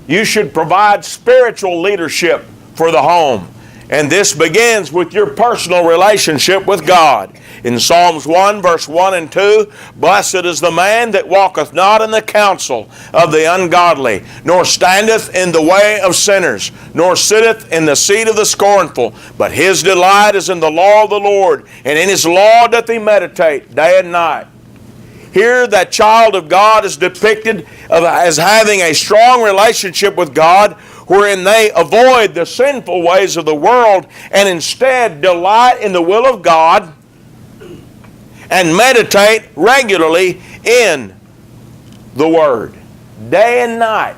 You should provide spiritual leadership for the home. And this begins with your personal relationship with God. In Psalms 1, verse 1 and 2, "Blessed is the man that walketh not in the counsel of the ungodly, nor standeth in the way of sinners, nor sitteth in the seat of the scornful. But his delight is in the law of the Lord, and in his law doth he meditate day and night." Here, that child of God is depicted as having a strong relationship with God, wherein they avoid the sinful ways of the world and instead delight in the will of God and meditate regularly in the Word, day and night.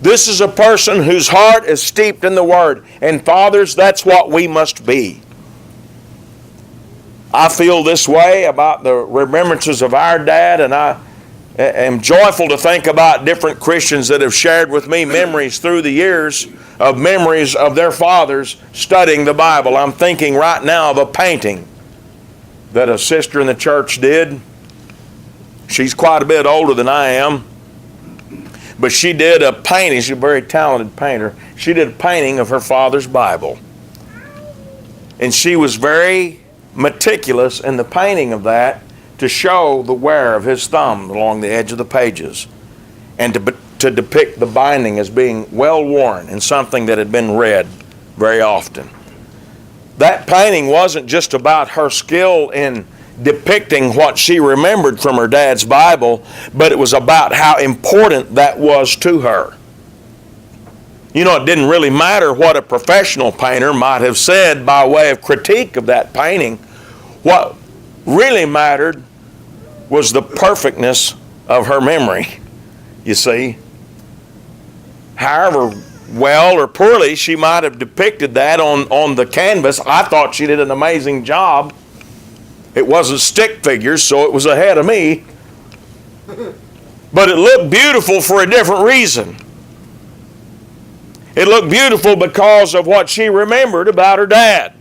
This is a person whose heart is steeped in the Word. And fathers, that's what we must be. I feel this way about the remembrances of our dad, and I am joyful to think about different Christians that have shared with me memories through the years of memories of their fathers studying the Bible. I'm thinking right now of a painting that a sister in the church did. She's quite a bit older than I am, but she did a painting. She's a very talented painter. She did a painting of her father's Bible. And she was very meticulous in the painting of that to show the wear of his thumb along the edge of the pages, and to depict the binding as being well worn and something that had been read very often. That painting wasn't just about her skill in depicting what she remembered from her dad's Bible, but it was about how important that was to her. You know, it didn't really matter what a professional painter might have said by way of critique of that painting. What really mattered was the perfectness of her memory, you see. However well or poorly she might have depicted that on the canvas, I thought she did an amazing job. It wasn't stick figures, so it was ahead of me. But it looked beautiful for a different reason. It looked beautiful because of what she remembered about her dad,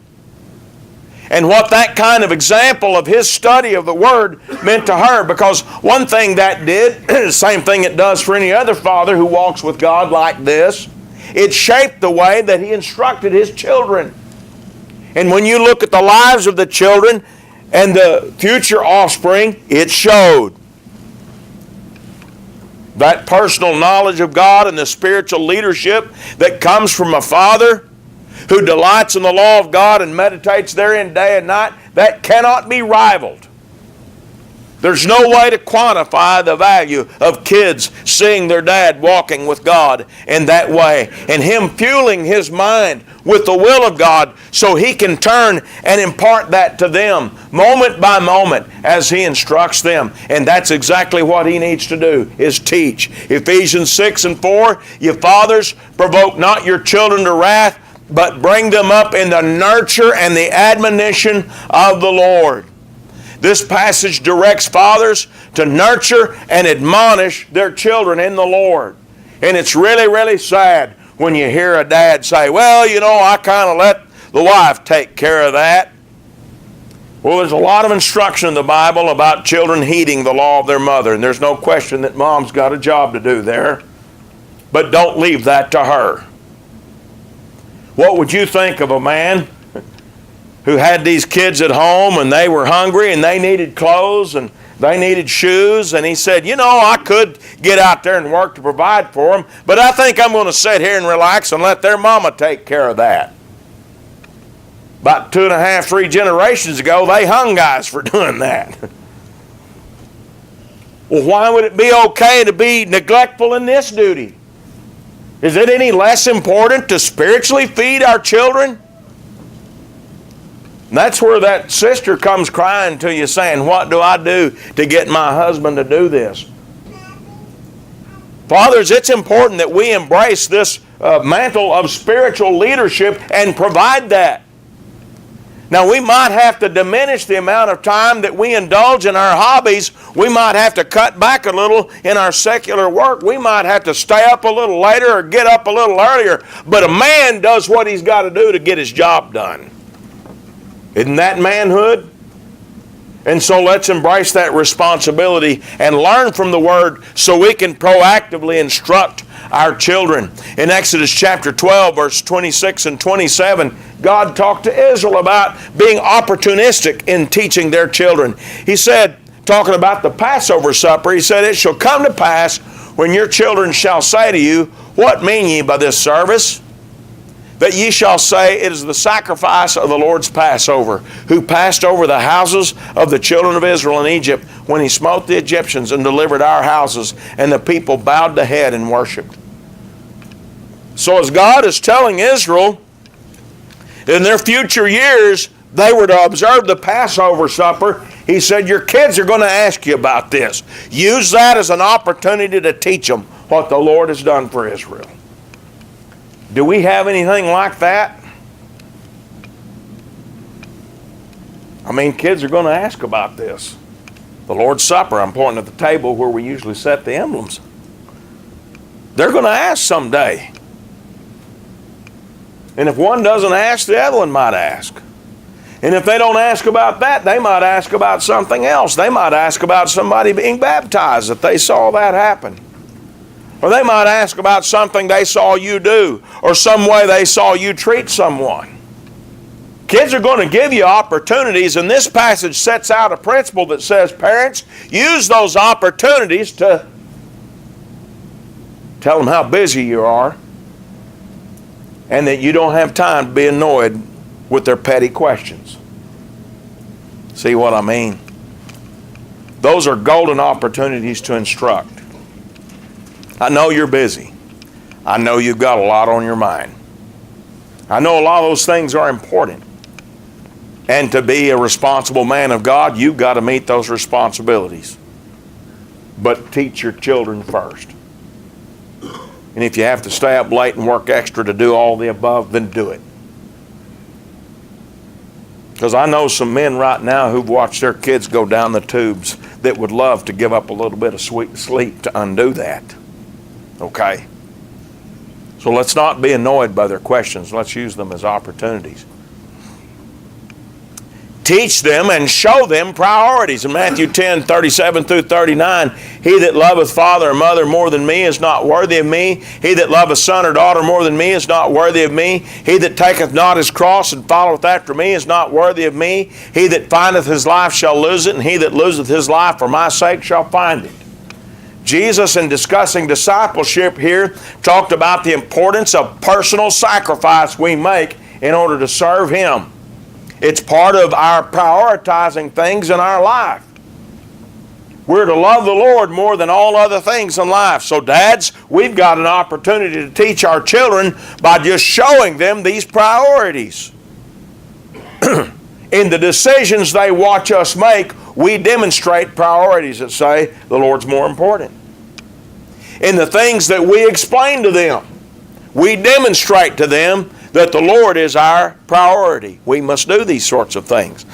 and what that kind of example of his study of the Word meant to her. Because one thing that did, the same thing it does for any other father who walks with God like this, it shaped the way that he instructed his children. And when you look at the lives of the children and the future offspring, it showed. That personal knowledge of God and the spiritual leadership that comes from a father who delights in the law of God and meditates therein day and night, that cannot be rivaled. There's no way to quantify the value of kids seeing their dad walking with God in that way, and him fueling his mind with the will of God so he can turn and impart that to them moment by moment as he instructs them. And that's exactly what he needs to do, is teach. Ephesians 6 and 4, "You fathers, provoke not your children to wrath, but bring them up in the nurture and the admonition of the Lord." This passage directs fathers to nurture and admonish their children in the Lord. And it's really, really sad when you hear a dad say, "Well, you know, I kind of let the wife take care of that." Well, there's a lot of instruction in the Bible about children heeding the law of their mother, and there's no question that mom's got a job to do there. But don't leave that to her. What would you think of a man who had these kids at home and they were hungry and they needed clothes and they needed shoes, and he said, "You know, I could get out there and work to provide for them, but I think I'm going to sit here and relax and let their mama take care of that." About 2.5, 3 generations ago, they hung guys for doing that. Well, why would it be okay to be neglectful in this duty? Is it any less important to spiritually feed our children? And that's where that sister comes crying to you saying, "What do I do to get my husband to do this?" Fathers, it's important that we embrace this mantle of spiritual leadership and provide that. Now, we might have to diminish the amount of time that we indulge in our hobbies. We might have to cut back a little in our secular work. We might have to stay up a little later or get up a little earlier. But a man does what he's got to do to get his job done. Isn't that manhood? And so let's embrace that responsibility and learn from the Word so we can proactively instruct our children. In Exodus chapter 12, verse 26 and 27, God talked to Israel about being opportunistic in teaching their children. He said, talking about the Passover supper, he said, "It shall come to pass when your children shall say to you, What mean ye by this service? That ye shall say, It is the sacrifice of the Lord's Passover, who passed over the houses of the children of Israel in Egypt, when he smote the Egyptians and delivered our houses, and the people bowed the head and worshipped." So as God is telling Israel, in their future years, they were to observe the Passover supper. He said, your kids are going to ask you about this. Use that as an opportunity to teach them what the Lord has done for Israel. Do we have anything like that? I mean, kids are going to ask about this. The Lord's Supper, I'm pointing at the table where we usually set the emblems. They're going to ask someday. And if one doesn't ask, the other one might ask. And if they don't ask about that, they might ask about something else. They might ask about somebody being baptized if they saw that happen. Or they might ask about something they saw you do, or some way they saw you treat someone. Kids are going to give you opportunities, and this passage sets out a principle that says, parents, use those opportunities to tell them how busy you are, and that you don't have time to be annoyed with their petty questions. See what I mean? Those are golden opportunities to instruct. I know you're busy. I know you've got a lot on your mind. I know a lot of those things are important. And to be a responsible man of God, you've got to meet those responsibilities. But teach your children first. And if you have to stay up late and work extra to do all the above, then do it. Because I know some men right now who've watched their kids go down the tubes that would love to give up a little bit of sweet sleep to undo that. Okay? So let's not be annoyed by their questions. Let's use them as opportunities. Teach them and show them priorities. In Matthew 10, 37 through 39, he that loveth father or mother more than me is not worthy of me. He that loveth son or daughter more than me is not worthy of me. He that taketh not his cross and followeth after me is not worthy of me. He that findeth his life shall lose it, and he that loseth his life for my sake shall find it. Jesus, in discussing discipleship here, talked about the importance of personal sacrifice we make in order to serve Him. It's part of our prioritizing things in our life. We're to love the Lord more than all other things in life. So dads, we've got an opportunity to teach our children by just showing them these priorities. In the decisions they watch us make, we demonstrate priorities that say the Lord's more important. In the things that we explain to them, we demonstrate to them that the Lord is our priority. We must do these sorts of things.